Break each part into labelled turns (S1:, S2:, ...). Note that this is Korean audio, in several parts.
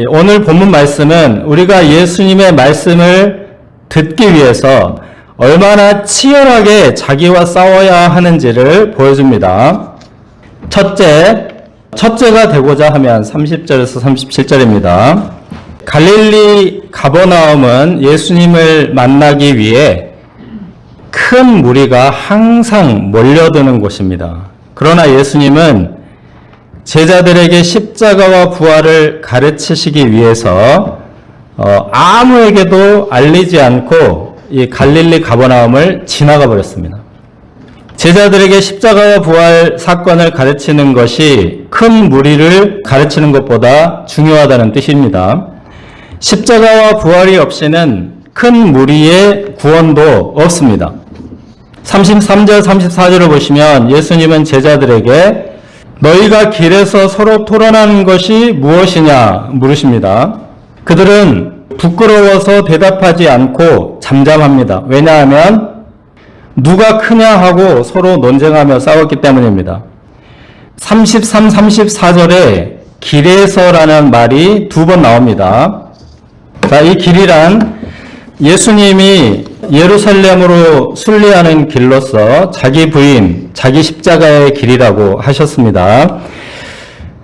S1: 오늘 본문 말씀은 우리가 예수님의 말씀을 듣기 위해서 얼마나 치열하게 자기와 싸워야 하는지를 보여줍니다. 첫째가 되고자 하면 30절에서 37절입니다. 갈릴리 가버나움은 예수님을 만나기 위해 큰 무리가 항상 몰려드는 곳입니다. 그러나 예수님은 제자들에게 십자가와 부활을 가르치시기 위해서 아무에게도 알리지 않고 이 갈릴리 가버나움을 지나가 버렸습니다. 제자들에게 십자가와 부활 사건을 가르치는 것이 큰 무리를 가르치는 것보다 중요하다는 뜻입니다. 십자가와 부활이 없이는 큰 무리의 구원도 없습니다. 33절, 34절을 보시면 예수님은 제자들에게 너희가 길에서 서로 토론하는 것이 무엇이냐 물으십니다. 그들은 부끄러워서 대답하지 않고 잠잠합니다. 왜냐하면 누가 크냐 하고 서로 논쟁하며 싸웠기 때문입니다. 33, 34절에 길에서라는 말이 2번 나옵니다. 자, 이 길이란 예수님이 예루살렘으로 순례하는 길로서 자기 부임, 자기 십자가의 길이라고 하셨습니다.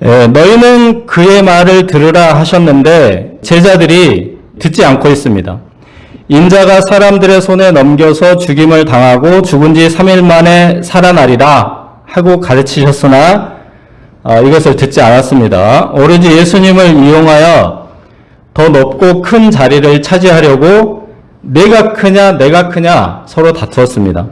S1: 너희는 그의 말을 들으라 하셨는데 제자들이 듣지 않고 있습니다. 인자가 사람들의 손에 넘겨서 죽임을 당하고 죽은 지 3일 만에 살아나리라 하고 가르치셨으나 이것을 듣지 않았습니다. 오로지 예수님을 이용하여 더 높고 큰 자리를 차지하려고 내가 크냐 서로 다투었습니다.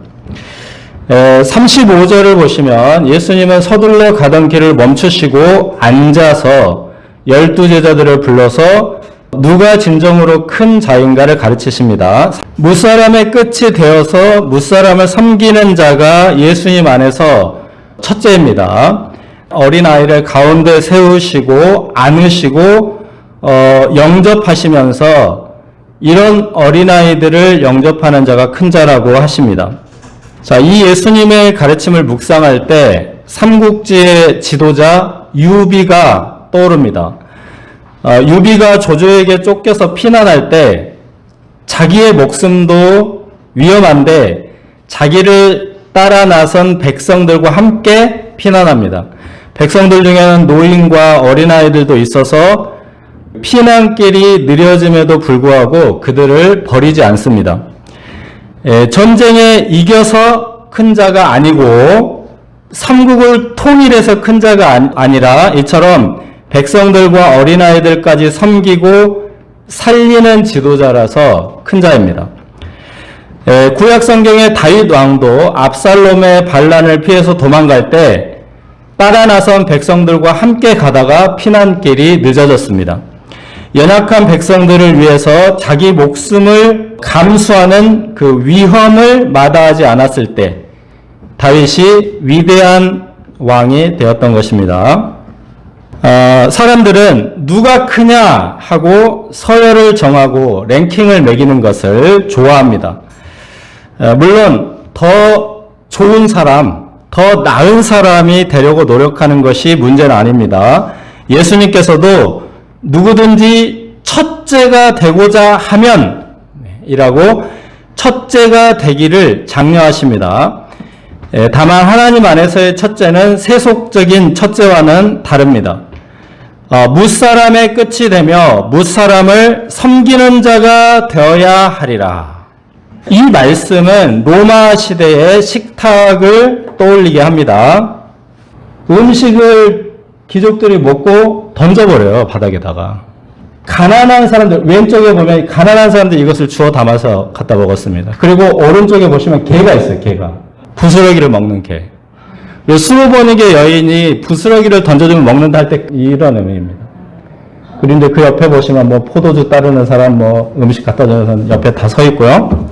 S1: 35절을 보시면 예수님은 서둘러 가던 길을 멈추시고 앉아서 12제자들을 불러서 누가 진정으로 큰 자인가를 가르치십니다. 무사람의 끝이 되어서 무사람을 섬기는 자가 예수님 안에서 첫째입니다. 어린아이를 가운데 세우시고 안으시고 영접하시면서 이런 어린아이들을 영접하는 자가 큰 자라고 하십니다. 자, 이 예수님의 가르침을 묵상할 때 삼국지의 지도자 유비가 떠오릅니다. 유비가 조조에게 쫓겨서 피난할 때 자기의 목숨도 위험한데 자기를 따라 나선 백성들과 함께 피난합니다. 백성들 중에는 노인과 어린아이들도 있어서 피난길이 느려짐에도 불구하고 그들을 버리지 않습니다. 전쟁에 이겨서 큰 자가 아니고 삼국을 통일해서 큰 자가 아니라 이처럼 백성들과 어린아이들까지 섬기고 살리는 지도자라서 큰 자입니다. 구약 성경의 다윗 왕도 압살롬의 반란을 피해서 도망갈 때 따라 나선 백성들과 함께 가다가 피난길이 늦어졌습니다. 연약한 백성들을 위해서 자기 목숨을 감수하는 그 위험을 마다하지 않았을 때 다윗이 위대한 왕이 되었던 것입니다. 사람들은 누가 크냐 하고 서열을 정하고 랭킹을 매기는 것을 좋아합니다. 물론 더 좋은 사람, 더 나은 사람이 되려고 노력하는 것이 문제는 아닙니다. 예수님께서도 누구든지 첫째가 되고자 하면 이라고 첫째가 되기를 장려하십니다. 다만 하나님 안에서의 첫째는 세속적인 첫째와는 다릅니다. 무사람의 끝이 되며 무사람을 섬기는 자가 되어야 하리라. 이 말씀은 로마 시대의 식탁을 떠올리게 합니다. 음식을 귀족들이 먹고 던져버려요, 바닥에다가. 가난한 사람들, 왼쪽에 보면 가난한 사람들 이것을 주워 담아서 갖다 먹었습니다. 그리고 오른쪽에 보시면 개가 있어요, 개가. 부스러기를 먹는 개. 20번이게 여인이 부스러기를 던져주면 먹는다 할 때 이런 의미입니다. 그런데 그 옆에 보시면 뭐 포도주 따르는 사람, 뭐 음식 갖다 주는 사람 옆에 다 서 있고요.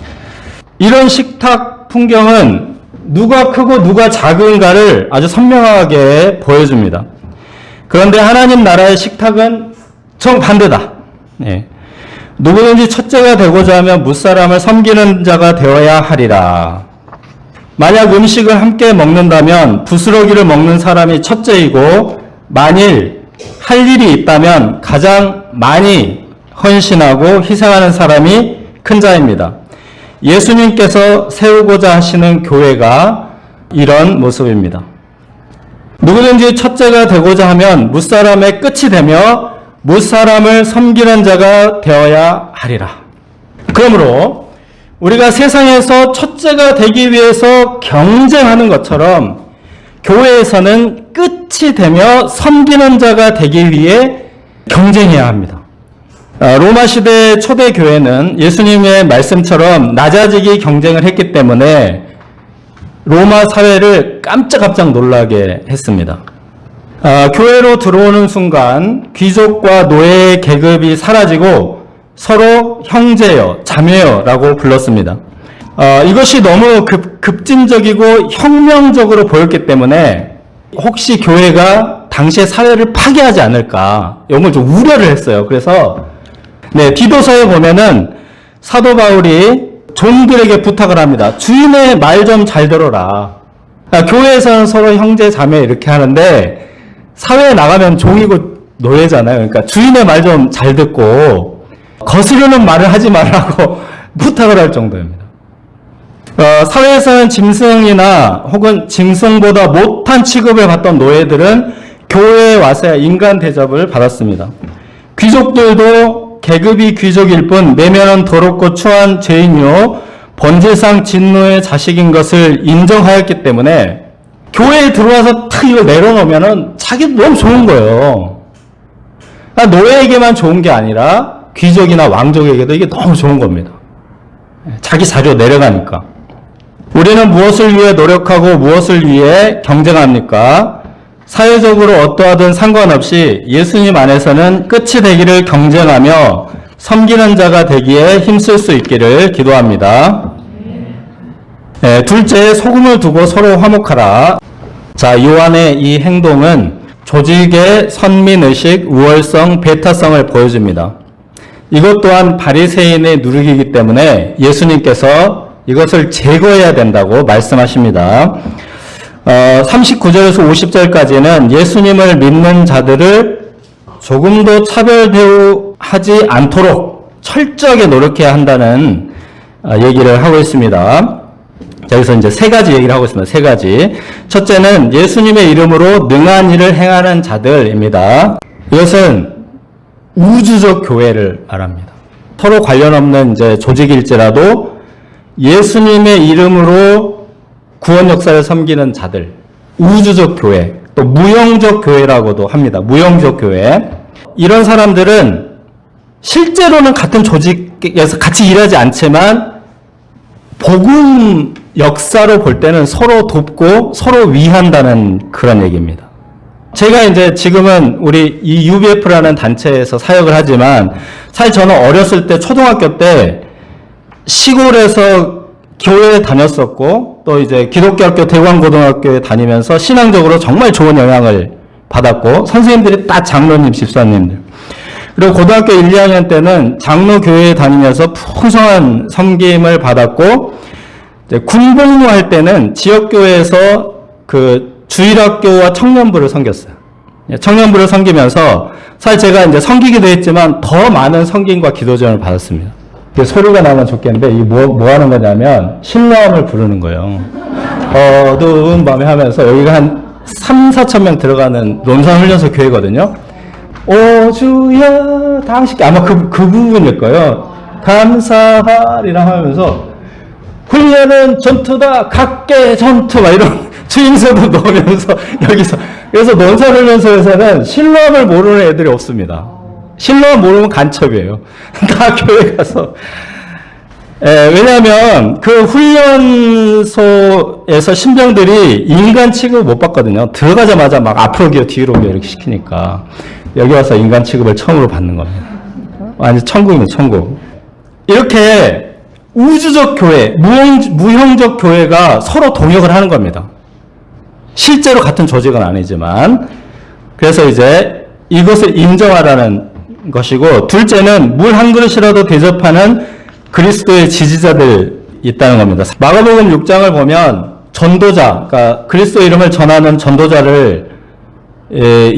S1: 이런 식탁 풍경은 누가 크고 누가 작은가를 아주 선명하게 보여줍니다. 그런데 하나님 나라의 식탁은 정반대다. 누구든지 첫째가 되고자 하면 무사람을 섬기는 자가 되어야 하리라. 만약 음식을 함께 먹는다면 부스러기를 먹는 사람이 첫째이고 만일 할 일이 있다면 가장 많이 헌신하고 희생하는 사람이 큰 자입니다. 예수님께서 세우고자 하시는 교회가 이런 모습입니다. 누구든지 첫째가 되고자 하면 무사람의 끝이 되며 무사람을 섬기는 자가 되어야 하리라. 그러므로 우리가 세상에서 첫째가 되기 위해서 경쟁하는 것처럼 교회에서는 끝이 되며 섬기는 자가 되기 위해 경쟁해야 합니다. 로마 시대 초대 교회는 예수님의 말씀처럼 낮아지기 경쟁을 했기 때문에 로마 사회를 깜짝깜짝 놀라게 했습니다. 교회로 들어오는 순간 귀족과 노예의 계급이 사라지고 서로 형제여, 자매여라고 불렀습니다. 이것이 너무 급진적이고 혁명적으로 보였기 때문에 혹시 교회가 당시의 사회를 파괴하지 않을까 이런 걸 좀 우려를 했어요. 그래서 디도서에 보면은 사도 바울이 종들에게 부탁을 합니다. 주인의 말 좀 잘 들어라. 교회에서는 서로 형제 자매 이렇게 하는데 사회에 나가면 종이고 노예잖아요. 그러니까 주인의 말 좀 잘 듣고 거스르는 말을 하지 말라고 부탁을 할 정도입니다. 사회에서는 짐승이나 혹은 짐승보다 못한 취급을 받던 노예들은 교회에 와서야 인간 대접을 받았습니다. 귀족들도 계급이 귀족일 뿐 내면은 더럽고 추한 죄인이요 번제상 진노의 자식인 것을 인정하였기 때문에 교회에 들어와서 탁 이걸 내려놓으면은 자기도 너무 좋은 거예요. 노예에게만 좋은 게 아니라 귀족이나 왕족에게도 이게 너무 좋은 겁니다. 자기 자료 내려가니까. 우리는 무엇을 위해 노력하고 무엇을 위해 경쟁합니까? 사회적으로 어떠하든 상관없이 예수님 안에서는 끝이 되기를 경쟁하며 섬기는 자가 되기에 힘쓸 수 있기를 기도합니다. 둘째, 소금을 두고 서로 화목하라. 자, 요한의 이 행동은 조직의 선민의식, 우월성, 배타성을 보여줍니다. 이것 또한 바리새인의 누룩이기 때문에 예수님께서 이것을 제거해야 된다고 말씀하십니다. 39절에서 50절까지는 예수님을 믿는 자들을 조금도 차별대우하지 않도록 철저하게 노력해야 한다는 얘기를 하고 있습니다. 자, 여기서 이제 세 가지 얘기를 하고 있습니다. 세 가지. 첫째는 예수님의 이름으로 능한 일을 행하는 자들입니다. 이것은 우주적 교회를 말합니다. 서로 관련 없는 이제 조직일지라도 예수님의 이름으로 구원 역사를 섬기는 자들, 우주적 교회, 또 무형적 교회라고도 합니다. 무형적 교회. 이런 사람들은 실제로는 같은 조직에서 같이 일하지 않지만 복음 역사로 볼 때는 서로 돕고 서로 위한다는 그런 얘기입니다. 제가 이제 지금은 우리 이 UBF라는 단체에서 사역을 하지만 사실 저는 어렸을 때 초등학교 때 시골에서 교회에 다녔었고 또 이제 기독교 학교 대광고등학교에 다니면서 신앙적으로 정말 좋은 영향을 받았고 선생님들이 딱 장로님, 집사님들. 그리고 고등학교 1, 2학년 때는 장로교회에 다니면서 풍성한 섬김을 받았고 이제 군복무할 때는 지역교회에서 그 주일학교와 청년부를 섬겼어요. 청년부를 섬기면서 사실 제가 이제 섬기기도 했지만 더 많은 섬김과 기도 지원을 받았습니다. 소리가 나면 좋겠는데 이게 뭐 하는 거냐면 신랑을 부르는 거예요. 어두운 밤에 하면서 여기가 한 3, 4천 명 들어가는 논산훈련소 교회거든요. 오 주여 당신께 아마 그 부분일 거예요. 감사하리라 하면서 훈련은 전투다 각계 전투 막 이런 주임새도 넣으면서 여기서 그래서 논산훈련소에서는 신랑을 모르는 애들이 없습니다. 신랑 모르면 간첩이에요. 다 교회 가서. 왜냐하면 그 훈련소에서 신병들이 인간 취급을 못 받거든요. 들어가자마자 막 앞으로 기어 뒤로 기어 이렇게 시키니까 여기 와서 인간 취급을 처음으로 받는 겁니다. 완전 천국입니다. 천국. 이렇게 우주적 교회, 무형적 교회가 서로 동역을 하는 겁니다. 실제로 같은 조직은 아니지만 그래서 이제 이것을 인정하라는 것이고 둘째는 물 한 그릇이라도 대접하는 그리스도의 지지자들 있다는 겁니다. 마가복음 6장을 보면 전도자, 그러니까 그리스도 이름을 전하는 전도자를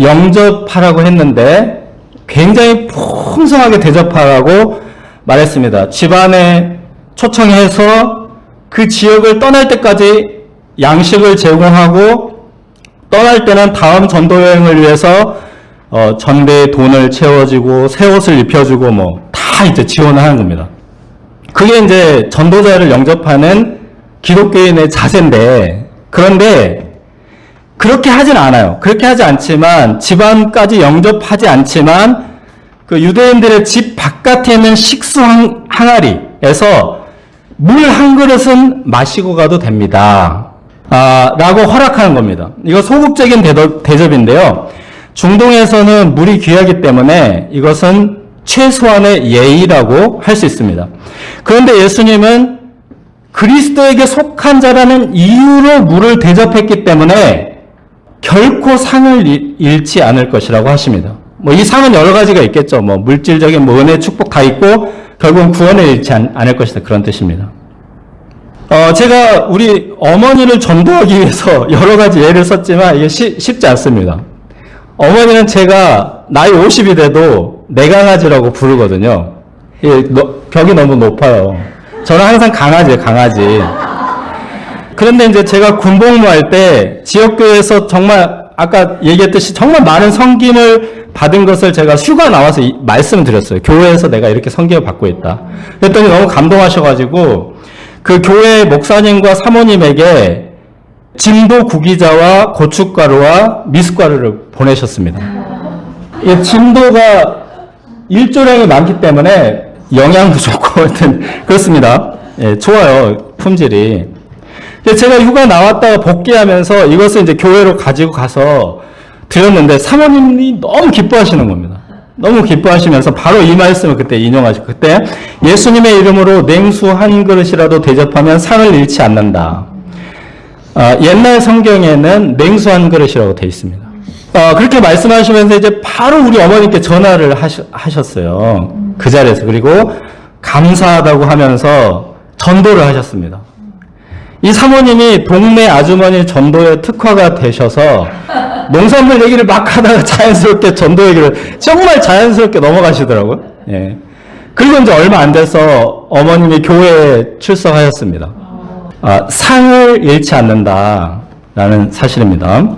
S1: 영접하라고 했는데 굉장히 풍성하게 대접하라고 말했습니다. 집안에 초청해서 그 지역을 떠날 때까지 양식을 제공하고 떠날 때는 다음 전도 여행을 위해서 전대에 돈을 채워주고 새 옷을 입혀주고 뭐 다 이제 지원을 하는 겁니다. 그게 이제 전도자를 영접하는 기독교인의 자세인데, 그런데 그렇게 하진 않아요. 그렇게 하지 않지만, 집안까지 영접하지 않지만 그 유대인들의 집 바깥에 있는 식수 항아리에서 물 한 그릇은 마시고 가도 됩니다. 라고 허락하는 겁니다. 이거 소극적인 대접인데요. 중동에서는 물이 귀하기 때문에 이것은 최소한의 예의라고 할 수 있습니다. 그런데 예수님은 그리스도에게 속한 자라는 이유로 물을 대접했기 때문에 결코 상을 잃지 않을 것이라고 하십니다. 뭐 이 상은 여러 가지가 있겠죠. 뭐 물질적인 뭐 은혜, 축복 다 있고 결국은 구원을 잃지 않을 것이다. 그런 뜻입니다. 제가 우리 어머니를 전도하기 위해서 여러 가지 예를 썼지만 이게 쉽지 않습니다. 어머니는 제가 나이 50이 돼도 내 강아지라고 부르거든요. 벽이 너무 높아요. 저는 항상 강아지. 그런데 이제 제가 군복무할 때 지역교회에서 정말 아까 얘기했듯이 정말 많은 섬김을 받은 것을 제가 휴가 나와서 말씀을 드렸어요. 교회에서 내가 이렇게 섬김을 받고 있다. 그랬더니 너무 감동하셔가지고 그 교회 목사님과 사모님에게 진도 구기자와 고춧가루와 미숫가루를 보내셨습니다. 이 진도가 일조량이 많기 때문에 영양도 좋고 하여튼 그렇습니다. 예, 좋아요. 품질이. 제가 휴가 나왔다가 복귀하면서 이것을 이제 교회로 가지고 가서 드렸는데 사모님이 너무 기뻐하시는 겁니다. 너무 기뻐하시면서 바로 이 말씀을 그때 인용하시고, 그때 예수님의 이름으로 냉수 한 그릇이라도 대접하면 상을 잃지 않는다. 옛날 성경에는 냉수 한 그릇이라고 되어 있습니다. 그렇게 말씀하시면서 이제 바로 우리 어머니께 전화를 하셨어요. 그 자리에서. 그리고 감사하다고 하면서 전도를 하셨습니다. 이 사모님이 동네 아주머니 전도에 특화가 되셔서 농산물 얘기를 막 하다가 자연스럽게 전도 얘기를 정말 자연스럽게 넘어가시더라고요. 예. 그리고 이제 얼마 안 돼서 어머님이 교회에 출석하였습니다. 상을 잃지 않는다라는 사실입니다.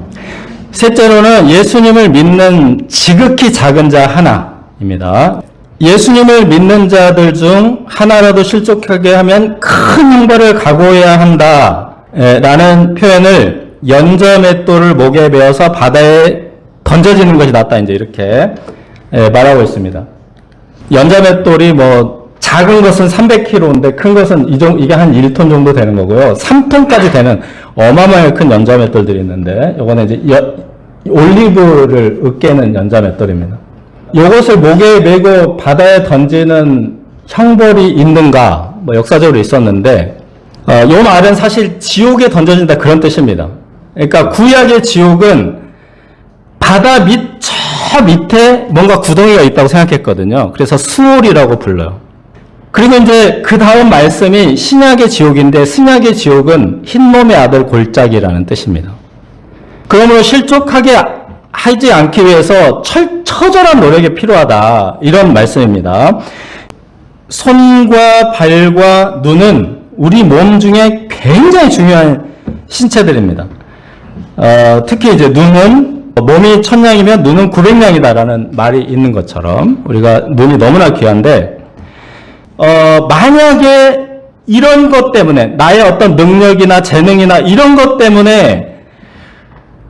S1: 셋째로는 예수님을 믿는 지극히 작은 자 하나입니다. 예수님을 믿는 자들 중 하나라도 실족하게 하면 큰 형벌을 각오해야 한다라는 표현을 연자맷돌을 목에 베어서 바다에 던져지는 것이 낫다, 이제 이렇게 말하고 있습니다. 연자맷돌이 뭐 작은 것은 300kg인데 큰 것은 이게 한 1톤 정도 되는 거고요. 3톤까지 되는 어마어마하게 큰 연자맷돌들이 있는데 이거는 이제 올리브를 으깨는 연자맷돌입니다. 이것을 목에 메고 바다에 던지는 형벌이 있는가? 뭐 역사적으로 있었는데 이 말은 사실 지옥에 던져진다 그런 뜻입니다. 그러니까 구약의 지옥은 바다 저 밑에 뭔가 구덩이가 있다고 생각했거든요. 그래서 수올이라고 불러요. 그리고 이제 그 다음 말씀이 신약의 지옥인데 신약의 지옥은 흰몸의 아들 골짜기라는 뜻입니다. 그러므로 실족하게 하지 않기 위해서 처절한 노력이 필요하다, 이런 말씀입니다. 손과 발과 눈은 우리 몸 중에 굉장히 중요한 신체들입니다. 특히 이제 눈은 몸이 1000냥이면 눈은 900냥이다라는 말이 있는 것처럼 우리가 눈이 너무나 귀한데, 만약에 이런 것 때문에 나의 어떤 능력이나 재능이나 이런 것 때문에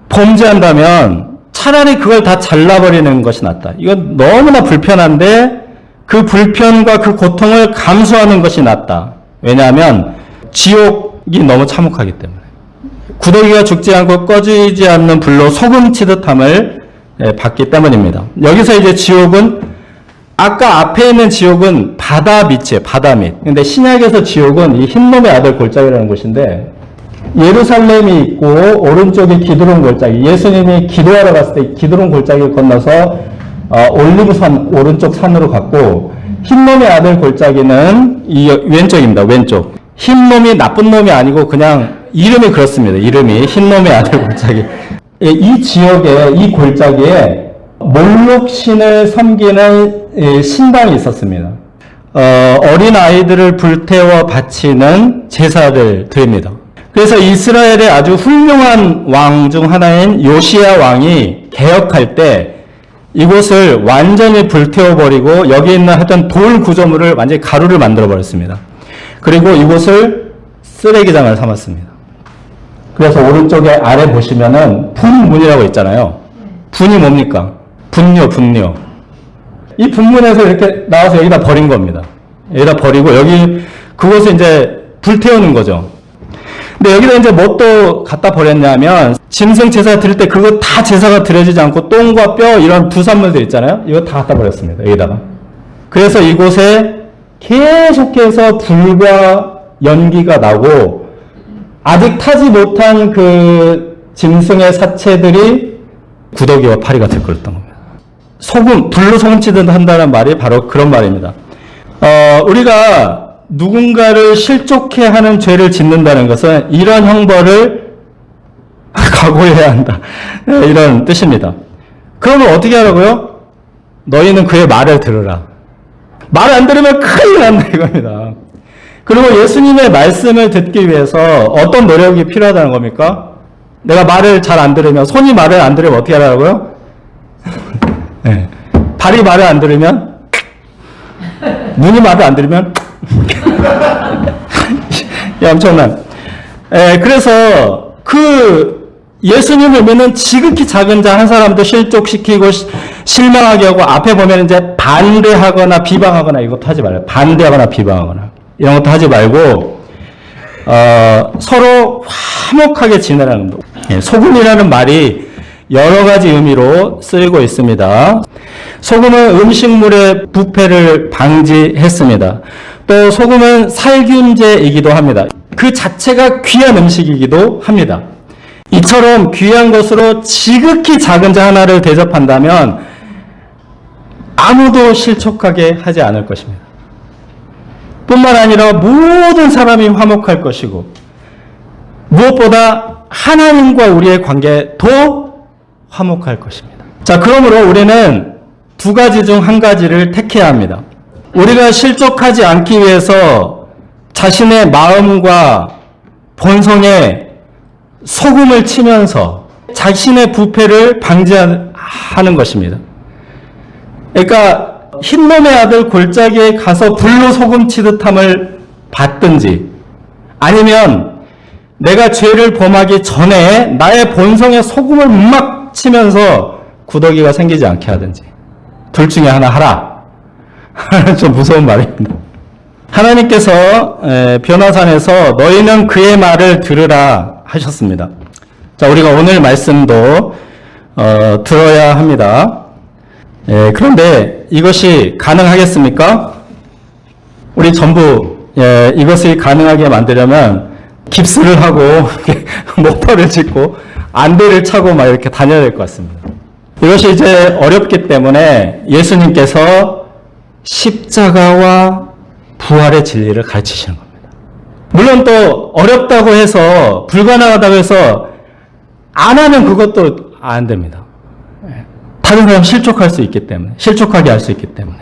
S1: 범죄한다면 차라리 그걸 다 잘라버리는 것이 낫다. 이건 너무나 불편한데 그 불편과 그 고통을 감수하는 것이 낫다. 왜냐하면 지옥이 너무 참혹하기 때문에. 구더기가 죽지 않고 꺼지지 않는 불로 소금 치듯함을 받기 때문입니다. 여기서 이제 지옥은 아까 앞에 있는 지옥은 바다 밑이에요. 바다 밑. 근데 신약에서 지옥은 이 흰놈의 아들 골짜기라는 곳인데, 예루살렘이 있고 오른쪽에 기드론 골짜기, 예수님이 기도하러 갔을 때 기드론 골짜기를 건너서 올리브산 오른쪽 산으로 갔고, 흰놈의 아들 골짜기는 이 왼쪽입니다. 왼쪽. 흰놈이 나쁜 놈이 아니고 그냥 이름이 그렇습니다. 이름이 흰놈의 아들 골짜기. 이 지역에, 이 골짜기에 몰록 신을 섬기는 신당이 있었습니다. 어린 아이들을 불태워 바치는 제사를 드립니다. 그래서 이스라엘의 아주 훌륭한 왕 중 하나인 요시야 왕이 개혁할 때 이곳을 완전히 불태워버리고 여기 있는 하여튼 돌 구조물을 완전히 가루를 만들어버렸습니다. 그리고 이곳을 쓰레기장을 삼았습니다. 그래서 오른쪽에 아래 보시면은 분문이라고 있잖아요. 분이 뭡니까? 분뇨. 이 분문에서 이렇게 나와서 여기다 버린 겁니다. 여기다 버리고 여기 그곳을 이제 불태우는 거죠. 근데 여기다 이제 뭐 또 갖다 버렸냐면 짐승 제사 드릴 때 그거 다 제사가 드려지지 않고 똥과 뼈 이런 부산물들 있잖아요. 이거 다 갖다 버렸습니다. 여기다가. 그래서 이곳에 계속해서 불과 연기가 나고 아직 타지 못한 그 짐승의 사체들이 구더기와 파리가 들끓었던 겁니다. 소금, 불로 소금치듯 한다는 말이 바로 그런 말입니다. 우리가 누군가를 실족해 하는 죄를 짓는다는 것은 이런 형벌을 각오해야 한다. 이런 뜻입니다. 그러면 어떻게 하라고요? 너희는 그의 말을 들으라. 말 안 들으면 큰일 난다 이겁니다. 그리고 예수님의 말씀을 듣기 위해서 어떤 노력이 필요하다는 겁니까? 내가 말을 잘 안 들으면, 손이 말을 안 들으면 어떻게 하라고요? 네. 발이 말을 안 들으면, 눈이 말을 안 들으면, 엄청난. 그래서 예수님을 믿는 지극히 작은 자 한 사람도 실족시키고 실망하게 하고 앞에 보면 이제 반대하거나 비방하거나 이것도 하지 말아요. 반대하거나 비방하거나 이런 것도 하지 말고 서로 화목하게 지내라는 겁니다. 소금이라는 말이 여러 가지 의미로 쓰이고 있습니다. 소금은 음식물의 부패를 방지했습니다. 또 소금은 살균제이기도 합니다. 그 자체가 귀한 음식이기도 합니다. 이처럼 귀한 것으로 지극히 작은 자 하나를 대접한다면 아무도 실족하게 하지 않을 것입니다. 뿐만 아니라 모든 사람이 화목할 것이고 무엇보다 하나님과 우리의 관계도 화목할 것입니다. 자, 그러므로 우리는 두 가지 중 한 가지를 택해야 합니다. 우리가 실족하지 않기 위해서 자신의 마음과 본성에 소금을 치면서 자신의 부패를 방지하는 것입니다. 그러니까 흰놈의 아들 골짜기에 가서 불로 소금 치듯함을 받든지 아니면 내가 죄를 범하기 전에 나의 본성에 소금을 막 치면서 구더기가 생기지 않게 하든지 둘 중에 하나 하라. 좀 무서운 말입니다. 하나님께서 변화산에서 너희는 그의 말을 들으라 하셨습니다. 자, 우리가 오늘 말씀도 들어야 합니다. 그런데 이것이 가능하겠습니까? 우리 전부 이것이 가능하게 만들려면 깁스를 하고 목표를 짚고 안대를 차고 막 이렇게 다녀야 될 것 같습니다. 이것이 이제 어렵기 때문에 예수님께서 십자가와 부활의 진리를 가르치시는 겁니다. 물론 또 어렵다고 해서 불가능하다고 해서 안 하면 그것도 안 됩니다. 다른 사람 실족할 수 있기 때문에, 실족하게 할 수 있기 때문에.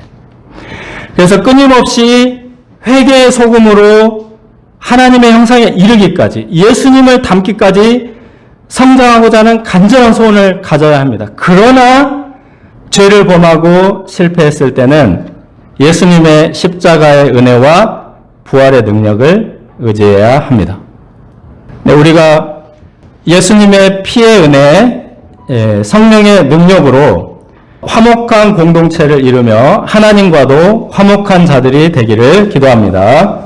S1: 그래서 끊임없이 회개의 소금으로 하나님의 형상에 이르기까지, 예수님을 닮기까지 성장하고자 하는 간절한 소원을 가져야 합니다. 그러나 죄를 범하고 실패했을 때는 예수님의 십자가의 은혜와 부활의 능력을 의지해야 합니다. 네, 우리가 예수님의 피의 은혜, 성령의 능력으로 화목한 공동체를 이루며 하나님과도 화목한 자들이 되기를 기도합니다.